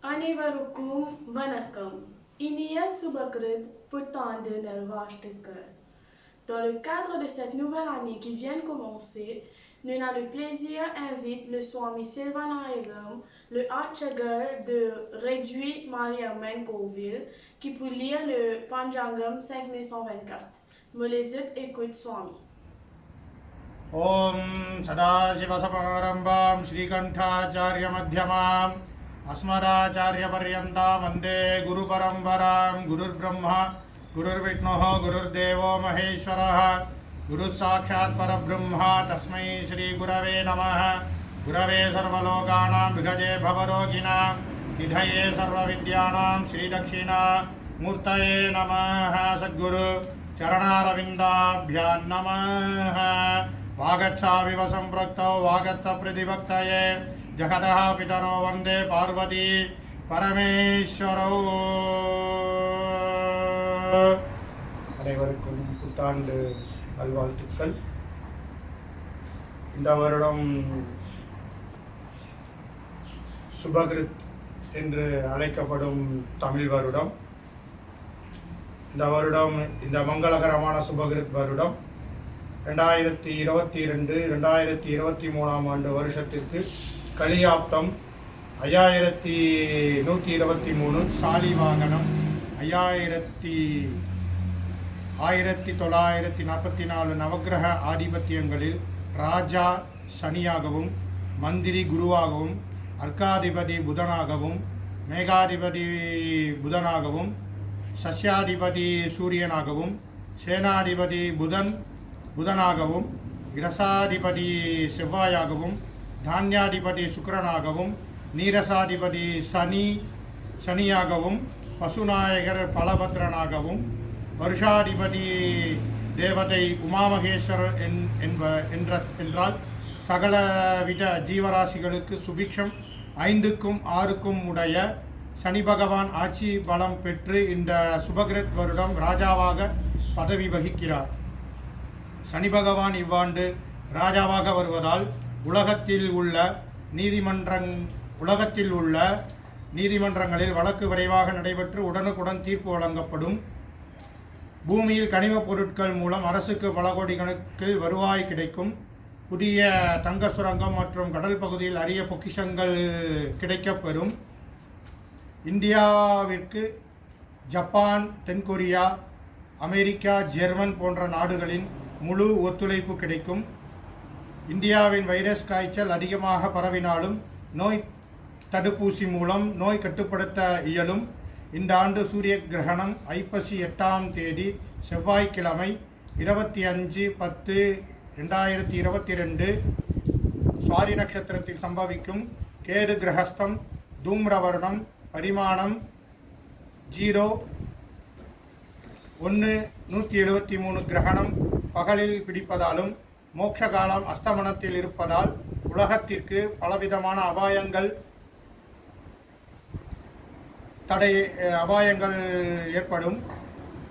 அனைவருக்கும் வணக்கம். இனிய சுபகிருத் புத்தாண்டு நல்வாழ்த்துக்கள். Dans le cadre de cette nouvelle année qui vient de commencer, nous avons le plaisir invite le Swami Silvanayagam, le Archagar de Réduit Mariamman Govil, qui peut lire le Panjangam 5124. Molezut écoute Swami. Om Sadasivasamaramvam Shrikantacharya Madhyamam Asmadacharya Paryantam Vande Guru Parambaram Gurur Brahma Gurur Vishnuh Gurur Devo Maheshwaraha Guru Sakshat Parabrahma Tasmai Shri Gurave Namaha Gurave Sarvalokanam Bhigaje Bhavaroginam Nidhaye Sarvavidyanam Shri Dakshina Murtaye Namaha Sadguru Charanarvindabhyan Namaha Vagatsaviva Sampraktau Vagatsa Pradivaktaye Jagadaha Pitaro Vande Parvati Parameshwarau. அனைவருக்கும் புத்தாண்டு நல்வாழ்த்துக்கள். இந்த வருடம் சுபகிருத் என்று அழைக்கப்படும் தமிழ் வருடம். இந்த வருடம், இந்த மங்களகரமான சுபகிருத் வருடம் 2022-2023 ஆண்டு வருஷத்திற்கு கலியாப்தம் 5123, சாலி வாகனம் 1944 நவக்கிரக ஆதிபத்தியங்களில் ராஜா சனியாகவும், மந்திரி குருவாகவும், அர்க்காதிபதி புதனாகவும், மேகாதிபதி புதனாகவும், சஸ்யாதிபதி சூரியனாகவும், சேனாதிபதி புதனாகவும், இரசாதிபதி செவ்வாயாகவும், தானியாதிபதி சுக்கிரனாகவும், நீரசாதிபதி சனியாகவும், பசுநாயகர் பலபத்ரனாகவும், வருஷாதிபதி தேவதை உமாமகேஸ்வரர் என்றால் சகலவித ஜீவராசிகளுக்கு சுபிக்ஷம் 5க்கும் 6க்கும் உடைய சனி பகவான் ஆட்சி பலம் பெற்று இந்த சுபகிருத் வருடம் ராஜாவாக பதவி வகிக்கிறார். சனி பகவான் இவ்வாண்டு ராஜாவாக வருவதால் உலகத்தில் உள்ள நீதிமன்றங்களில் வழக்கு விரைவாக நடைபெற்று உடனுக்குடன் தீர்ப்பு வழங்கப்படும். பூமியில் கனிமப் பொருட்கள் மூலம் அரசுக்கு பல கோடி கணக்கில் வருவாய் கிடைக்கும். புதிய தங்க சுரங்கம் மற்றும் கடல் பகுதியில் அரிய பொக்கிஷங்கள் கிடைக்கப்பெறும். இந்தியாவிற்கு ஜப்பான், தென்கொரியா, அமெரிக்கா, ஜெர்மன் போன்ற நாடுகளின் முழு ஒத்துழைப்பு கிடைக்கும். இந்தியாவின் வைரஸ் காய்ச்சல் அதிகமாக பரவினாலும் நோய் தடுப்பூசி மூலம் நோய் கட்டுப்படுத்த இயலும். இந்த ஆண்டு சூரிய கிரகணம் ஐப்பசி 8ஆம் தேதி செவ்வாய்க்கிழமை 25/10/2022 சுவாதி நட்சத்திரத்தில் சம்பவிக்கும். கேது கிரகஸ்தம், தூம்ரவர்ணம், பரிமாணம் 0-1-173 கிரகணம் பகலில் பிடிப்பதாலும் மோட்சகாலம் அஸ்தமனத்தில் இருப்பதால் உலகத்திற்கு பலவிதமான அபாயங்கள் ஏற்படும்.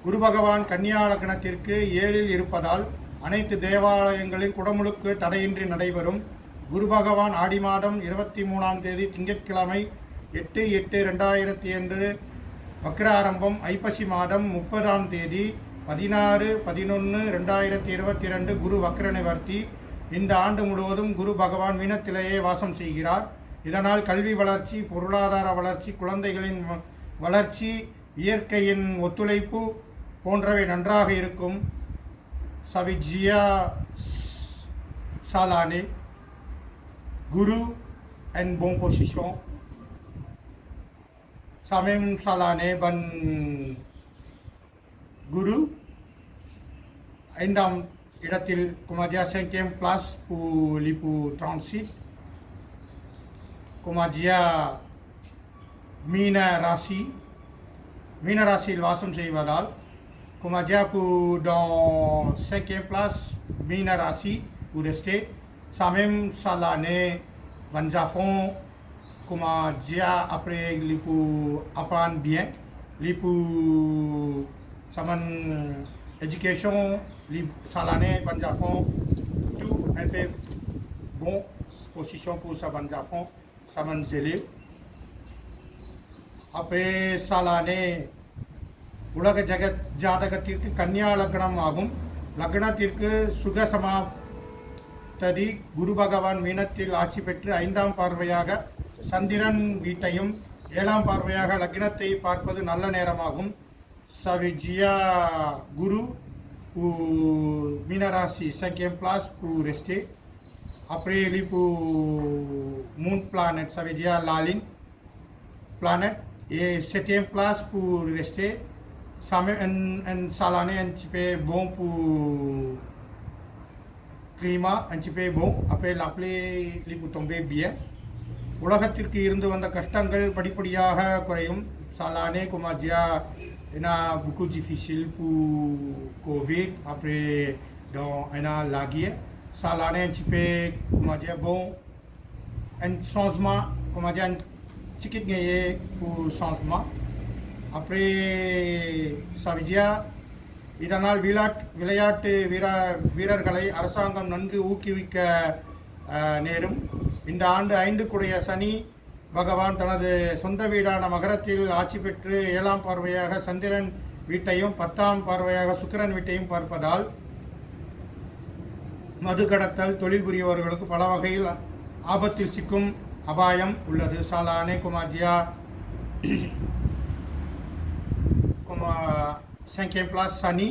குரு பகவான் கன்னியா லக்னத்திற்கு 7இல் இருப்பதால் அனைத்து தேவாலயங்களில் குடமுழுக்கு தடையின்றி நடைபெறும். குரு பகவான் ஆடி மாதம் 23ஆம் தேதி திங்கட்கிழமை 8/8/2002 வக்ர ஆரம்பம். ஐப்பசி மாதம் 30ஆம் தேதி 16/11/2022 குரு வக்ர நிவர்த்தி. இந்த ஆண்டு முழுவதும் குரு பகவான் மீனத்திலேயே வாசம் செய்கிறார். இதனால் கல்வி வளர்ச்சி, பொருளாதார வளர்ச்சி, குழந்தைகளின் வளர்ச்சி, இயற்கையின் ஒத்துழைப்பு போன்றவை நன்றாக இருக்கும். சவிஜ்யா சாலானே குரு and bon position. Samem salane ban guru 5ஆம் இடத்தில் Kumadia 5e place pour lipu transit. Kumadia மீன ராசியில் வாசம் செய்வதால் Kumadia pour dans 5e place மீன ராசி pour rester. Samem salane ban Japon comment dire après les pour apprendre bien, les pour saman education, les salané ban Japon tout un peu bon position pour sa Vanzafon, sa Manzele. Après Salane, உலக ஜாதகத்திற்கு கன்னியா லக்னம் ஆகும். லக்னத்திற்கு சுகசமா ததி குரு பகவான் மீனத்தில் ஆட்சி பெற்று 5ஆம் பார்வையாக சந்திரன் வீட்டையும் 7ஆம் பார்வையாக லக்னத்தை பார்ப்பது நல்ல நேரமாகும். Savigia Guru pour Minarasi 5e place pour rester. Après lui pour Moon Planet, ça veut dire la ligne planète. Et 7e place pour rester. Ça met un salané un petit peu bon pour climat, un petit peu bon. Après l'appeler, lui pour tomber bien. உலகத்திற்கு இருந்து வந்த கஷ்டங்கள் படிப்படியாக குறையும். Salané comme a dit il y a beaucoup difficile pour Covid. Après donc il y a la guerre. Salané un petit peu comment dire bon un changement comment dire un petit gagné pour changement. Après ça veut dire இதனால் விளையாட்டு வீரர்களை அரசாங்கம் நன்கு ஊக்குவிக்க நேரும். இந்த ஆண்டு 5 குடைய சனி பகவான் தனது சொந்த வீடான மகரத்தில் ஆட்சி பெற்று 7ஆம் பார்வையாக சந்திரன் வீட்டையும் 10ஆம் பார்வையாக சுக்கிரன் வீட்டையும் பார்ப்பதால் மது கடத்தல் தொழில் புரியவர்களுக்கு பல வகையில் ஆபத்தில் சிக்கும் அபாயம் உள்ளது. சாலானே குமாஜியா 5e place Sani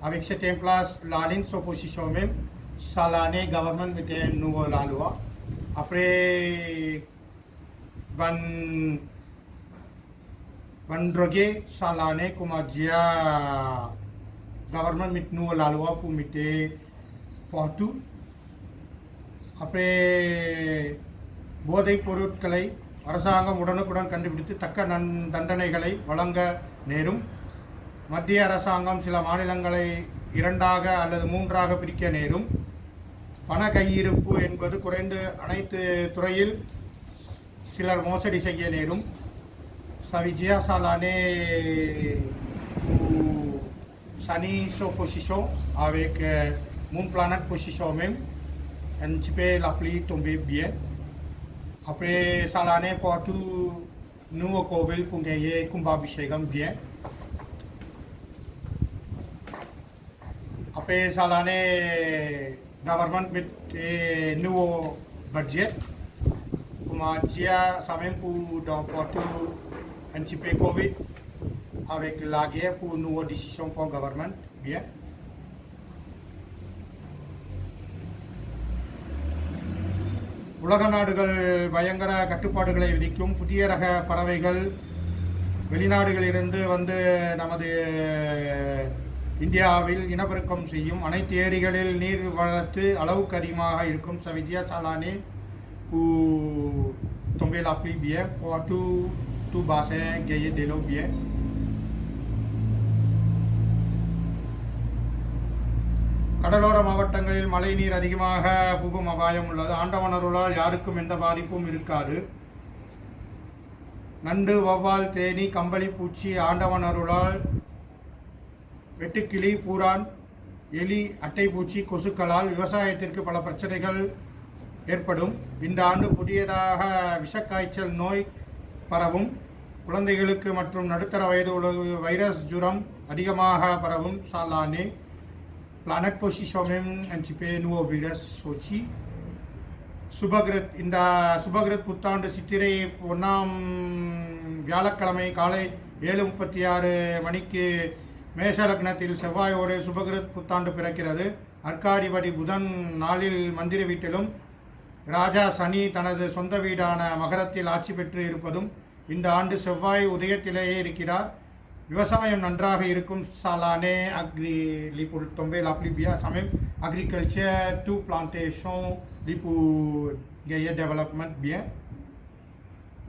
avec 7e place Lalin sur position même. Salane government était un nouveau la loi. Après Van Drogue Salane comme a dit government mit nouveau la loi pour mettre partout. Après போதைப் பொருட்களை அரசாங்கம் உடனுக்குடன் கண்டுபிடித்து தக்க தண்டனைகளை வழங்க நேரும். மத்திய அரசாங்கம் சில மாநிலங்களை 2ஆக அல்லது 3ஆக பிரிக்க நேரும். பண கையிருப்பு என்பது குறைந்து அனைத்து துறையில் சிலர் மோசடி செய்ய நேரும். Savigia Salane Sani sur position avec Moon Planet position même. Un petit peu la pluie tombée bien. Après Salane partout nous au Kovil pour gagner Kumbhabhishekam bien. Après Salane government with a nouveau budget. Kumatia ça même pour dans partout un petit peu Covid avec la guerre pour nouveau décision pour government bien. உலக நாடுகள் பயங்கர கட்டுப்பாடுகளை விதிக்கும். புதிய ரக பறவைகள் வெளிநாடுகளிலிருந்து வந்து நமது இந்தியாவில் இனப்பெருக்கம் செய்யும். அனைத்து ஏரிகளில் நீர் வளர்த்து அளவுக்கு அதிகமாக இருக்கும். Savigia Salane pour tomber la pluie bien pour tout bassin gagner de l'eau bien. கடலோர மாவட்டங்களில் மழை நீர் அதிகமாக புகும் அபாயம் உள்ளது. ஆண்டவன் அருளால் யாருக்கும் எந்த பாதிப்பும் இருக்காது. நண்டு, வௌவால், தேனி, கம்பளி பூச்சி ஆண்டவன் அருளால் வெட்டுக்கிளி, பூரான், எலி, அட்டைப்பூச்சி, கொசுக்களால் விவசாயத்திற்கு பல பிரச்சனைகள் ஏற்படும். இந்த ஆண்டு புதியதாக விஷக்காய்ச்சல் நோய் பரவும். குழந்தைகளுக்கு மற்றும் நடுத்தர வயது உள்ள வைரஸ் ஜுரம் அதிகமாக பரவும். Salane Planet position même un petit peu nouveau virus Sochi. சுபகிருத் இந்த சுபகிருத் புத்தாண்டு சித்திரை 1ஆம் வியாழக்கிழமை காலை 7:36 மணிக்கு மேஷ லக்னத்தில் செவ்வாயோடு சுபகிருத் புத்தாண்டு பிறக்கிறது. அர்க்காதிபதி புதன் நாளில் மந்திர வீட்டிலும் ராஜா சனி தனது சொந்த வீடான மகரத்தில் ஆட்சி பெற்று இருப்பதும் இந்த ஆண்டு செவ்வாய் உதயத்திலேயே இருக்கிறார். விவசாயம் நன்றாக இருக்கும். Salane agri li pour tomber la pluie bien ça même agriculture tout plantation li pour gagner développement bien.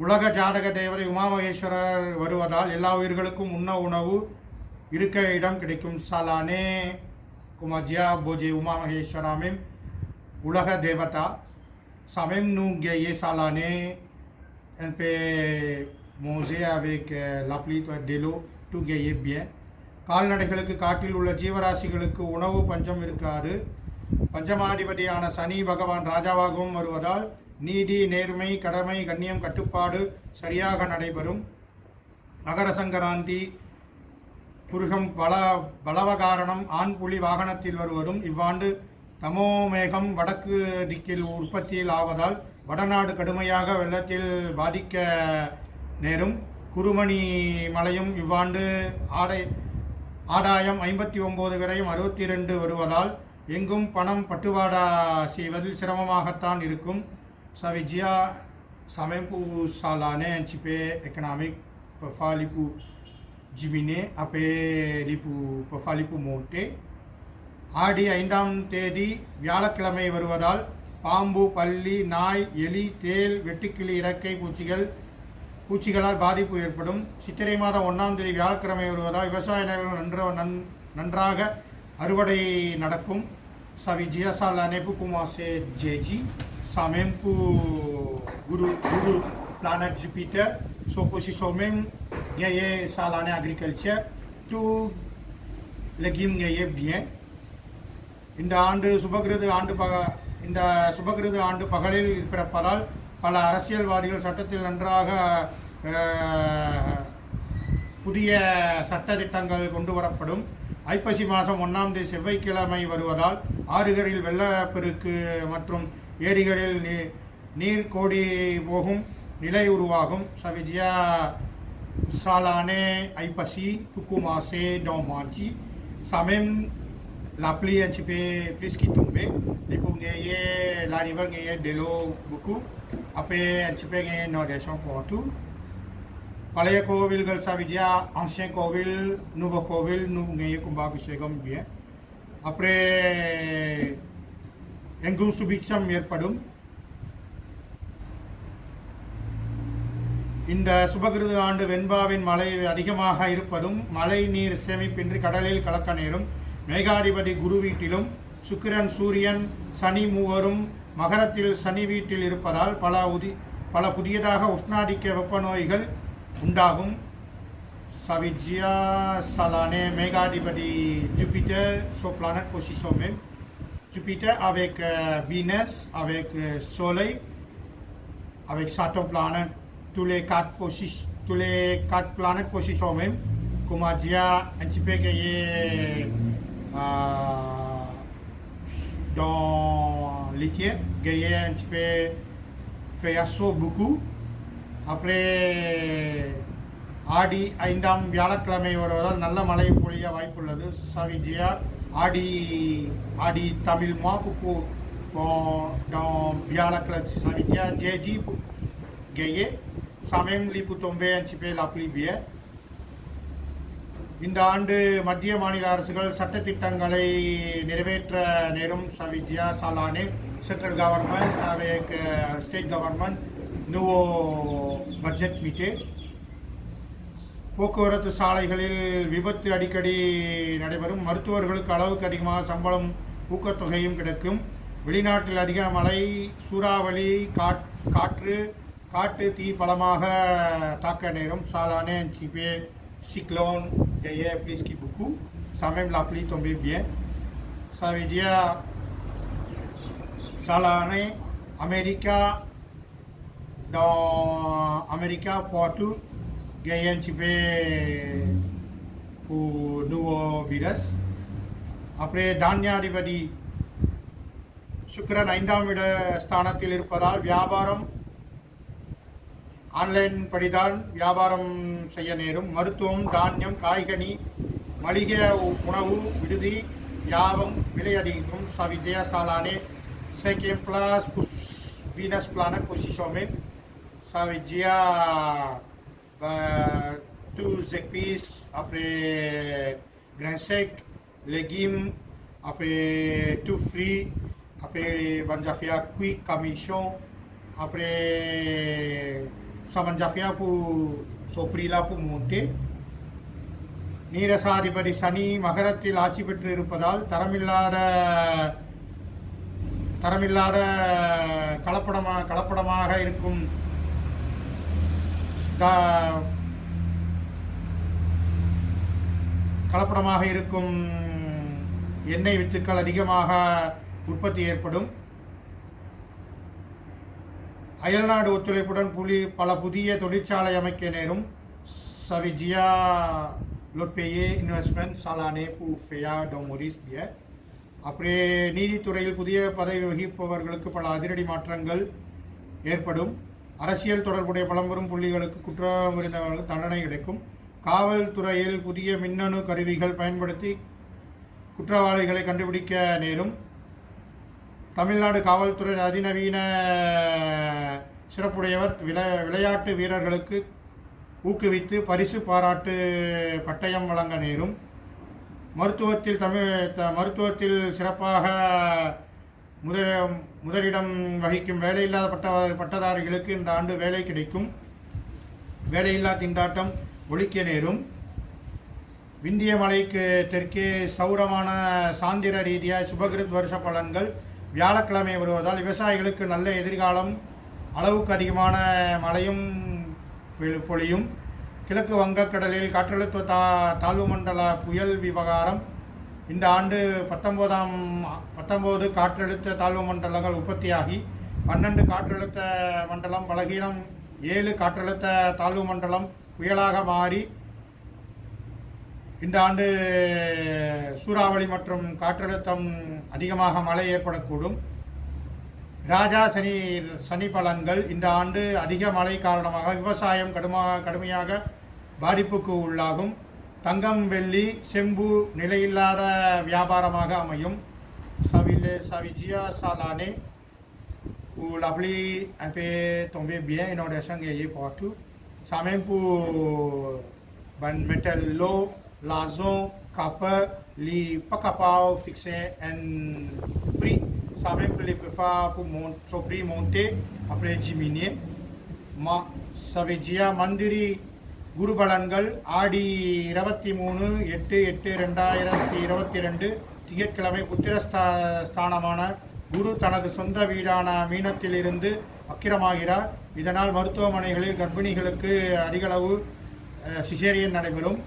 உலக ஜாதக தேவதை உமாமகேஸ்வரர் வருவதால் எல்லா உயிர்களுக்கும் உண்ண உணவு இருக்க இடம் கிடைக்கும். Salane Kumadia Boje உமாமகேஸ்வரா même உலக தேவதா ça même nous gagner Salane un peu manger avec la pluie de l'eau tout gagner bien. கால்நடைகளுக்கு காட்டில் உள்ள ஜீவராசிகளுக்கு உணவு பஞ்சம் இருக்காது. பஞ்சமாதிபதியான சனி பகவான் ராஜாவாகவும் வருவதால் நீதி, நேர்மை, கடமை, கண்ணியம், கட்டுப்பாடு சரியாக நடைபெறும். மகர சங்கராந்தி புருஷம் பலவகாரணம் ஆண் புலி வாகனத்தில் வருவதும் இவ்வாண்டு தமோமேகம் வடக்கு திக்கில் உற்பத்தியில் ஆவதால் வடநாடு கடுமையாக வெள்ளத்தில் பாதிக்க நேரும். குருமணி மலையும் இவ்வாண்டு ஆதாயம் 59 விரையும் 62 வருவதால் எங்கும் பணம் பட்டுவாடா செய்வதில் சிரமமாகத்தான் இருக்கும். சவிஜியா சமைப்பு சாலானே அஞ்சிப்பே எக்கனாமிக் பஃபாலிப்பு ஜிமினே அப்பே லிப்பு பஃபாலிப்பு மோட்டே. ஆடி 5ஆம் தேதி வியாழக்கிழமை வருவதால் பாம்பு, பல்லி, நாய், எலி, தேல், வெட்டுக்கிளி, இறக்கை பூச்சிகளால் பாதிப்பு ஏற்படும். சித்திரை மாதம் 1ஆம் தேதி வியாழக்கிழமை வருவதால் விவசாய நிலங்கள் நன்றாக அறுவடை நடக்கும். Savidia salane pour commencer jeudi. Ça même pour guru planète Jupiter. So position même gagner salane agriculture. Tout légumes gagner bien. இந்த சுபகிருது ஆண்டு பகலில் பிறப்பதால் பல அரசியல்வாதிகள் சட்டத்தில் நன்றாக புதிய சட்ட திட்டங்கள் கொண்டு வரப்படும். ஐப்பசி மாதம் 1ஆம் தேதி செவ்வாய்க்கிழமை வருவதால் ஆறுகளில் வெள்ளப்பெருக்கு மற்றும் ஏரிகளில் நீர் கோடி போகும் நிலை உருவாகும். சவிஜியா சாலானே ஐப்பசி புக்குமாசே டோமாச்சி சமயம் la pluie un petit peu plus qui tombait. Les pour gagner la rivière gagner de l'eau beaucoup. Après un petit peu gagner inondation partout. பழைய கோவில்கள் சவிஜியா ancien கோவில் nouveau கோவில் nous gagner கும்பாபிஷேகம் bien. Après எங்கும் சுபிக்ஷம் ஏற்படும். இந்த சுபகிருது ஆண்டு வெண்பாவின் மழை அதிகமாக இருப்பதும் மழை நீர் சேமிப்பின்றி கடலில் கலக்க நேரும். மேகாதிபதி குரு வீட்டிலும் சுக்கிரன், சூரியன், சனி மூவரும் மகரத்தில் சனி வீட்டில் இருப்பதால் பல புதியதாக உஷ்ணாதிக்க வெப்ப நோய்கள் உண்டாகும். சவிஜியா சலானே மேகாதிபதி Jupiter so planète position même Jupiter avec Vénus avec Soleil avec Saturn planète tous les quatre planètes position même comme a dit un petit peu que dans l'été, gagner un petit peu faire chaud beaucoup. Après ஆடி 5ஆம் வியாழக்கிழமை வருவதால் நல்ல மழை பொழிய வாய்ப்புள்ளது. சவிஜியா ஆடி தமிழ் மாப்புக்கு வியாழக்கிழமை சவிஜியா JG gagner ça même lui pour tomber un petit peu la pluie bien. இந்த ஆண்டு மத்திய மாநில அரசுகள் சட்டத்திட்டங்களை நிறைவேற்ற நேரும். சவிஜியா சாலானே central government avec state government nouveau budget மீட்டே. போக்குவரத்து சாலைகளில் விபத்து அடிக்கடி நடைபெறும். மருத்துவர்களுக்கு அளவுக்கு அதிகமாக சம்பளம் ஊக்கத்தொகையும் கிடைக்கும். வெளிநாட்டில் அதிக மழை, சூறாவளி, காற்று தீ பலமாக தாக்க நேரும். சாலானே சிபே cyclone gagner plus qui beaucoup. Ça même la pluie tomber bien. Ça veut dire ça l'année América partout gagner un petit peu pour nouveau virus. Après தானியாதிபதி சுக்கிரன் 5ஆம் இட ஸ்தானத்தில் இருப்பதால் வியாபாரம் ஆன்லைன் படிதான் வியாபாரம் செய்ய நேரும். மருத்துவம், தானியம், காய்கனி, மளிகை உணவு, விடுதி யாவும் விலை அதிகம். சவிஜயா சாலானே 5e place pour Venus planète position même. Savidia tous épices, après grains secs, légumes, après tout fruits, après banjafia cuit, camichon, après சமஞ்சஃபியா பூ சோப்ரீலா பூ மூட்டே. நீரசாதிபதி சனி மகரத்தில் ஆட்சி பெற்று இருப்பதால் தரமில்லாத கலப்படமாக இருக்கும் எண்ணெய் வித்துக்கள் அதிகமாக உற்பத்தி ஏற்படும். அயல்நாடு ஒத்துழைப்புடன் பல புதிய தொழிற்சாலை அமைக்க நேரும். சவிஜியா லொட்பேயே இன்வெஸ்ட்மெண்ட் சாலானே பூஃபேயா டோமோரிஸ் பிய. அப்படியே நீதித்துறையில் புதிய பதவி வகிப்பவர்களுக்கு பல அதிரடி மாற்றங்கள் ஏற்படும். அரசியல் தொடர்புடைய பழம்பெரும் புள்ளிகளுக்கு குற்றம் புரிந்தவர்களுக்கு தண்டனை கிடைக்கும். காவல்துறையில் புதிய மின்னணு கருவிகள் பயன்படுத்தி குற்றவாளிகளை கண்டுபிடிக்க நேரும். தமிழ்நாடு காவல்துறை அதிநவீன சிறப்புடையவர். விளையாட்டு வீரர்களுக்கு ஊக்குவித்து பரிசு பாராட்டு பட்டயம் வழங்க நேரும். மருத்துவத்தில் சிறப்பாக முதலிடம் வகிக்கும் வேலையில்லாத பட்டதாரிகளுக்கு இந்த ஆண்டு வேலை கிடைக்கும். வேலையில்லா திண்டாட்டம் ஒழிக்க நேரும். விந்திய மலைக்கு தெற்கே சௌரமான சாந்திர ரீதியாக சுபகிருத் வருஷ பலன்கள் வியாழக்கிழமை வருவதால் விவசாயிகளுக்கு நல்ல எதிர்காலம். அளவுக்கு அதிகமான மழையும் பொழியும். கிழக்கு வங்கக்கடலில் காற்றழுத்த தாழ்வு மண்டல புயல் விவகாரம். இந்த ஆண்டு 19 காற்றழுத்த தாழ்வு மண்டலங்கள் உற்பத்தியாகி 12 காற்றழுத்த மண்டலம் பலகீனம், 7 காற்றழுத்த தாழ்வு மண்டலம் புயலாக மாறி இந்த ஆண்டு சூறாவளி மற்றும் காற்றழுத்தம் அதிகமாக மழை ஏற்படக்கூடும். ராஜா சனி பலன்கள். இந்த ஆண்டு அதிக மழை காரணமாக விவசாயம் கடுமையாக பாதிப்புக்கு உள்ளாகும். தங்கம், வெள்ளி, செம்பு நிலையில்லாத வியாபாரமாக அமையும். Savigia Salane où la pluie un peu tombée bien, inondation gagné partout. Ça même pour mettre l'eau, l'argent, copper, les pas capable de fixer un prix. Ça même pour les préfères pour son prix monter après diminuer. Savigia Mandiri குரு பலன்கள். ஆடி 23/8/2022 திங்கட்கிழமை புத்திரஸ்தானமான குரு தனது சொந்த வீடான மீனத்திலிருந்து வக்கிரமாகிறார். இதனால் மருத்துவமனைகளில் கர்ப்பிணிகளுக்கு அதிகளவு caesarean நடைபெறும்.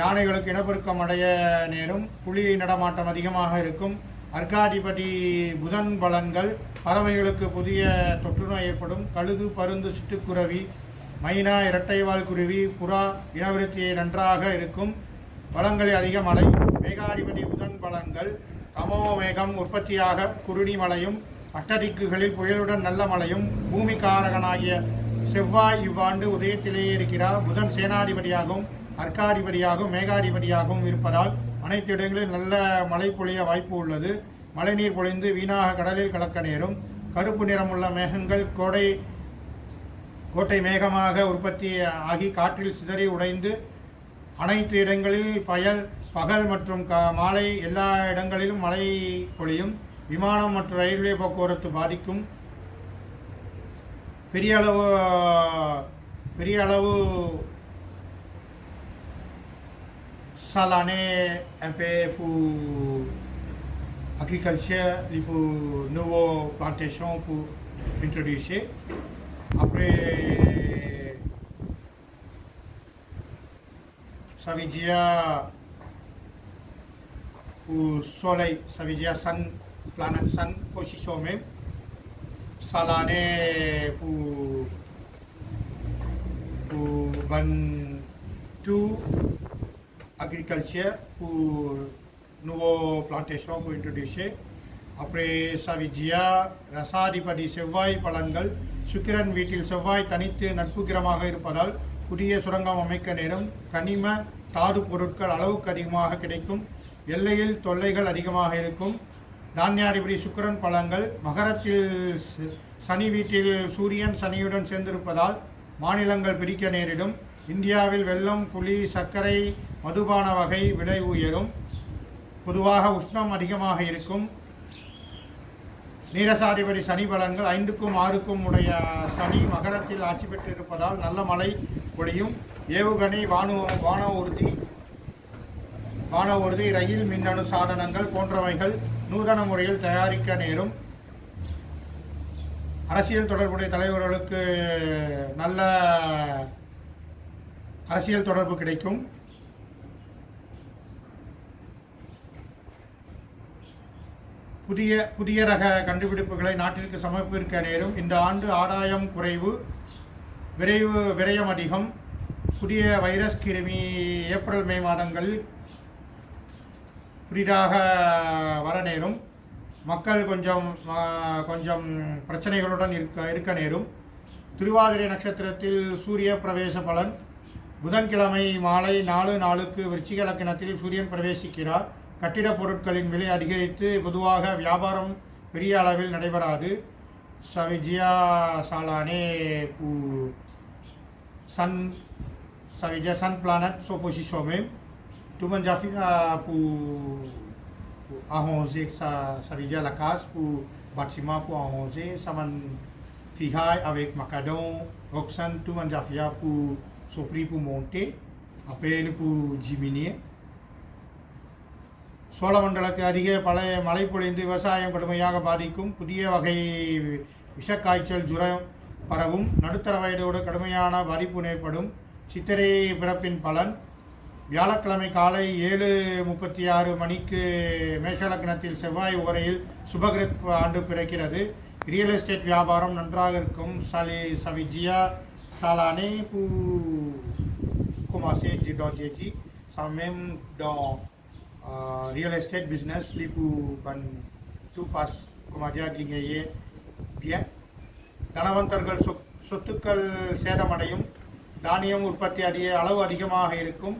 யானைகளுக்கு இனப்பெருக்கம் அடைய நேரும். புலி நடமாட்டம் அதிகமாக இருக்கும். அர்காதிபதி புதன் பலன்கள். பறவைகளுக்கு புதிய தொற்றுநோய் ஏற்படும். கழுகு, பருந்து, சிட்டுக்குருவி, மைனா, இரட்டைவால் குருவி, புறா இனவிருத்தி நன்றாக இருக்கும். வளங்களில் அதிக மழை. மேகாதிபதி புதன் பலன்கள். தமோ மேகம் உற்பத்தியாக குருடி மழையும், அட்டதிக்குகளில் புயலுடன் நல்ல மழையும். பூமிக்காரகனாகிய செவ்வாய் இவ்வாண்டு உதயத்திலேயே இருக்கிறார். புதன் சேனாதிபதியாகவும் அர்க்காதிபதியாகவும் மேகாதிபதியாகவும் இருப்பதால் அனைத்து இடங்களிலும் நல்ல மழை பொழிய வாய்ப்பு உள்ளது. மழைநீர் பொழிந்து வீணாக கடலில் கலக்க நேரும். கருப்பு நிறமுள்ள மேகங்கள் கோட்டை மேகமாக உற்பத்தி ஆகி காற்றில் சிதறி உடைந்து அனைத்து இடங்களில் பகல் மற்றும் மாலை எல்லா இடங்களிலும் மழை பொழியும். விமானம் மற்றும் ரயில்வே போக்குவரத்து பாதிக்கும். பெரிய அளவு சாலானே pour agriculture, pour nouveau plantation pour introduire. Après Savigia pour soleil, Savigia sun, planète sun position même. Salane pour Bantu agriculture pour nouveau plantation pour introduire. Après Savigia ரசாதிபதி செவ்வாய் பலன்கள். சுக்கிரன் வீட்டில் செவ்வாய் தனித்து நட்புகிரமாக இருப்பதால் புதிய சுரங்கம் அமைக்க நேரும். கனிம தாது பொருட்கள் அளவுக்கு அதிகமாக கிடைக்கும். எல்லையில் தொல்லைகள் அதிகமாக இருக்கும். தானியாதிபதி சுக்கிரன் பலன்கள். மகரத்தில் சனி வீட்டில் சூரியன் சனியுடன் சேர்ந்திருப்பதால் மாநிலங்கள் பிரிக்க நேரிடும். இந்தியாவில் வெல்லம், புளி, சர்க்கரை, மதுபான வகை விலை உயரும். பொதுவாக உஷ்ணம் அதிகமாக இருக்கும். நீரசாதிபதி சனி பலன்கள். 5க்கும் 6க்கும் உடைய சனி மகரத்தில் ஆட்சி பெற்றிருப்பதால் நல்ல மழை பொழியும். ஏவுகணை, வான ஊர்தி, ரயில், மின்னணு சாதனங்கள் போன்றவைகள் நூதன முறையில் தயாரிக்க நேரும். அரசியல் தொடர்புடைய தலைவர்களுக்கு நல்ல அரசியல் தொடர்பு கிடைக்கும். புதிய ரக கண்டுபிடிப்புகளை நாட்டிற்கு சமர்ப்பிக்க நேரும். இந்த ஆண்டு ஆதாயம் குறைவு, விரயம் அதிகம். புதிய வைரஸ் கிருமி ஏப்ரல் மே மாதங்களில் புதிதாக வர நேரும். மக்கள் கொஞ்சம் பிரச்சனைகளுடன் இருக்க நேரும். திருவாதிரை நட்சத்திரத்தில் சூரிய பிரவேச பலன். புதன்கிழமை மாலை 4:04 விருச்சிக லக்னத்தில் சூரியன் பிரவேசிக்கிறார். கட்டிடப் பொருட்களின் விலை அதிகரித்து பொதுவாக வியாபாரம் பெரிய அளவில் நடைபெறாது. சவிஜியா சாலானே சன் பிளானட் சோபோசிஷோமே tuman jafia pour arranger ça veut dire la case pour bâtiment pour arranger saman fihai avec macadon roxane tuman jafia pour son prix pour monter après pour diminuer. சோழமண்டலத்தில் அதிக மழை பொழிந்து விவசாயம் கடுமையாக பாதிக்கும். புதிய வகை விஷக்காய்ச்சல் ஜுரம் பரவும். நடுத்தர வயதோடு கடுமையான பாதிப்பு ஏற்படும். சித்திரை பிறப்பின் பலன். வியாழக்கிழமை காலை 7:36 மணிக்கு மேஷலக்னத்தில் செவ்வாய் உரையில் சுபகிருத் ஆண்டு பிறக்கிறது. ரியல் எஸ்டேட் வியாபாரம் நன்றாக இருக்கும். சவிஜியா சாலானே பூ commencer dans Jeji sans même dans real estate business li pour ban tout pass comment dire gagner bien. தனவந்தர்கள் சொத்துக்கள் சேதமடையும். தானியம் உற்பத்தி அளவு அதிகமாக இருக்கும்.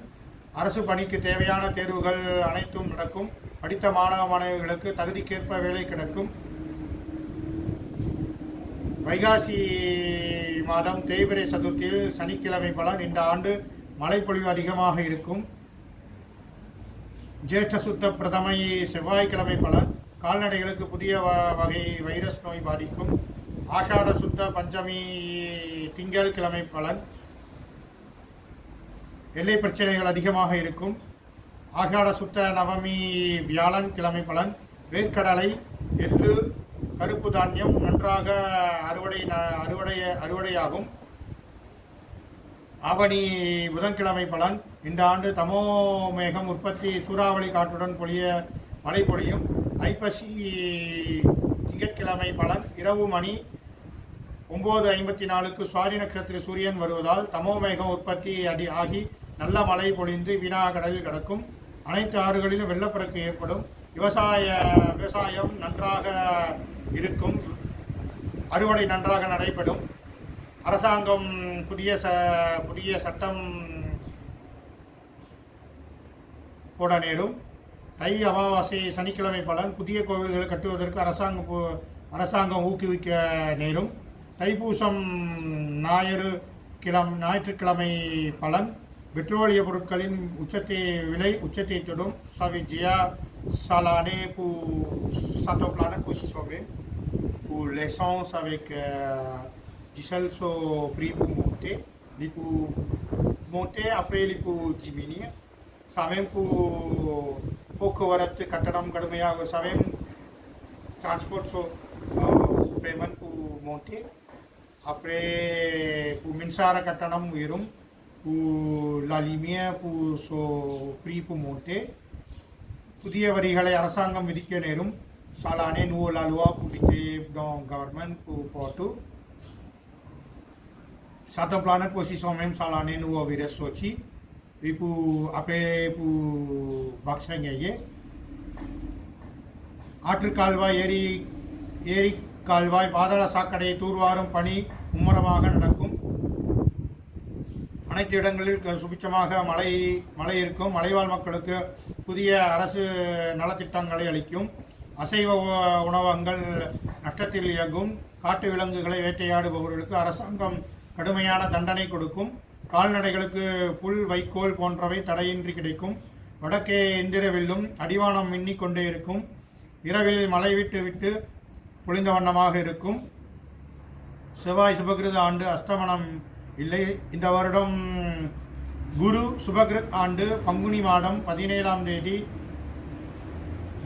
அரசு பணிக்கு தேவையான தேர்வுகள் அனைத்தும் நடக்கும். படித்த மாணவ மாணவிகளுக்கு தகுதிக்கேற்ப வேலை கிடைக்கும். வைகாசி மாதம் தேய்பிரை சதுர்த்தியில் சனிக்கிழமை பலன். இந்த ஆண்டு மழைப்பொழிவு அதிகமாக இருக்கும். ஜேஷ்ட சுத்த பிரதமை செவ்வாய்க்கிழமை பலன். கால்நடைகளுக்கு புதிய வகை வைரஸ் நோய் பாதிக்கும். ஆஷாட சுத்த பஞ்சமி திங்கள் கிழமை பலன். எல்லை பிரச்சனைகள் அதிகமாக இருக்கும். ஆஷாட சுத்த நவமி வியாழன் கிழமை பலன். வேர்க்கடலை, எள்ளு, கருப்பு தானியம் நன்றாக அறுவடையாகும். ஆவணி புதன்கிழமை பலன். இந்த ஆண்டு தமோ மேகம் உற்பத்தி சூறாவளி காற்றுடன் மழை பொழியும். ஐப்பசி திங்கட்கிழமை பலன். இரவு மணி 9:54 சுவாதி நட்சத்திர சூரியன் வருவதால் தமோ மேகம் உற்பத்தி ஆகி நல்ல மழை பொழிந்து வீணா கடலில் கிடக்கும். அனைத்து ஆறுகளிலும் வெள்ளப்பெருக்கு ஏற்படும். விவசாயம் நன்றாக இருக்கும். அறுவடை நன்றாக நடைபெறும். அரசாங்கம் புதிய சட்டம் போட நேரும். தை அமாவாசை சனிக்கிழமை பலன். புதிய கோவில்களை கட்டுவதற்கு அரசாங்கம் ஊக்குவிக்க நேரும். தைப்பூசம் ஞாயிற்றுக்கிழமை பலன். பெட்ரோலிய பொருட்களின் விலை உச்சத்தை தொடும். சவிஜியா சாலானே pour Sato Planet positionné pour l'essence avec diesel so prix pour monter, li pour monter après li pour diminuer. Ça même pour போக்குவரத்து கட்டணம் கடுமையாக ça même transport so payment pour monter. Après pour மின்சார கட்டணம் உயரும். pour la lumière pour so prix pour monter. புதிய வரிகளை அரசாங்கம் விதிக்க நேரும். சாலானே nouveau la loi pour dicter dans government pour porto. Saturn planet position même சாலானே nouveau virus sochi. Puis pour après pour vaccin gagner. ஆற்று கால்வாய் ஏரி கால்வாய் பாதாள சாக்கடை தூர்வாரும் பணி மும்முரமாக நடக்கும். அனைத்து இடங்களில் சுபிட்சமாக மழை இருக்கும். மலைவாழ் மக்களுக்கு புதிய அரசு நலத்திட்டங்களை அளிக்கும். அசைவ உணவகங்கள் நஷ்டத்தில் இயங்கும். காட்டு விலங்குகளை வேட்டையாடுபவர்களுக்கு அரசாங்கம் கடுமையான தண்டனை கொடுக்கும். கால்நடைகளுக்கு புல், வைக்கோல் போன்றவை தடையின்றி கிடைக்கும். வடக்கே எந்திரவில்லும் அடிவானம் மின்னிக் கொண்டே இருக்கும். இரவில் மழை விட்டு பொழிந்த வண்ணமாக இருக்கும். செவ்வாய் சுபகிருத ஆண்டு அஸ்தமனம் இல்லை. இந்த வருடம் குரு சுபகிருத் ஆண்டு பங்குனி மாதம் 17ஆம் தேதி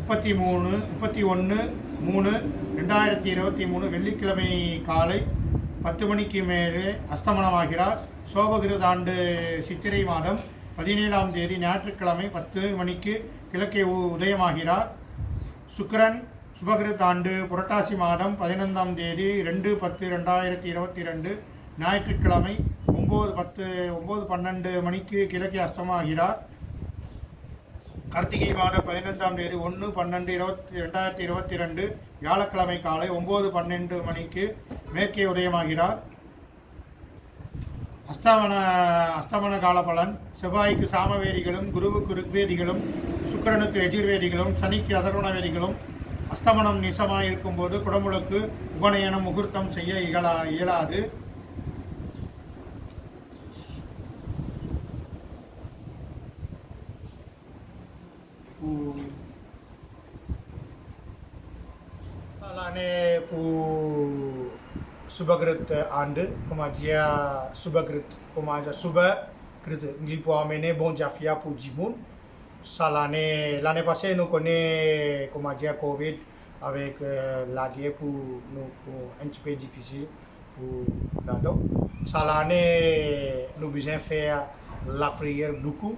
31/3/2023 வெள்ளிக்கிழமை காலை 10 மணிக்கு மேலே அஸ்தமனமாகிறார். சோபகிருத் ஆண்டு சித்திரை மாதம் 17ஆம் தேதி ஞாயிற்றுக்கிழமை 10 மணிக்கு கிழக்கே உதயமாகிறார். சுக்கிரன் சுபகிருத் ஆண்டு புரட்டாசி மாதம் 15ஆம் தேதி 2/10/2022 ஞாயிற்றுக்கிழமை 9:12 மணிக்கு கிழக்கே அஸ்தமாகிறார். கார்த்திகை மாதம் 15ஆம் தேதி 1/12/2022 வியாழக்கிழமை காலை 9:12 மணிக்கு மேற்கே உதயமாகிறார். அஸ்தமன கால பலன்: செவ்வாய்க்கு சாமவேதிகளும், குருவுக்கு ருக்வேதிகளும், சுக்கிரனுக்கு எஜுர்வேதிகளும், சனிக்கு அதர்வண வேதிகளும். அஸ்தமனம் நிசமாக இருக்கும்போது குடமுழுக்கு, உபநயனம், முகூர்த்தம் செய்ய இயலாது. Salane pu Subagrit ande kumaja Subagrit kumaja Subagrit ngi po amene bon jafia pu jimoun. Salane l'année passée nous connaît kumaja Covid avec la guerre pour nous un petit peu difficile pour là-dedans. Salane nous besoin faire la prière beaucoup.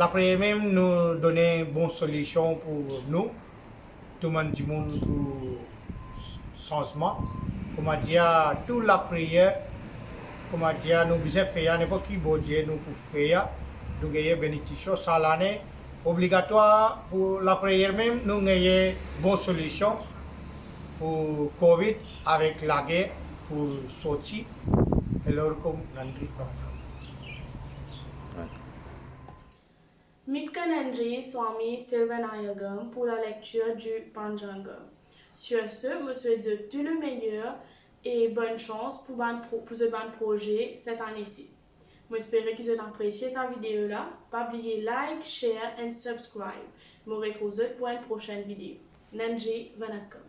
La prière même nous donner bonne solution pour nous. Tout le monde dit pour changement. Comment dire, toute la prière, comment dire, nous besoin faire, n'importe qui bon Dieu nous pour faire, nous gagner bénédiction. Ça l'année obligatoire pour la prière même, nous gagner bonne solution pour Covid avec la guerre pour sortir. Alors comme nandri. Mitkanandri Swami Silvanayagam pour la lecture du Panjanga. Sur ce, je vous souhaite tout le meilleur et bonne chance pour ce bon projet cette année-ci. J'espère que vous avez apprécié cette vidéo-là. Pas oublier like, share et subscribe. Je vous retrouve pour une prochaine vidéo. Nandri Vanakkam.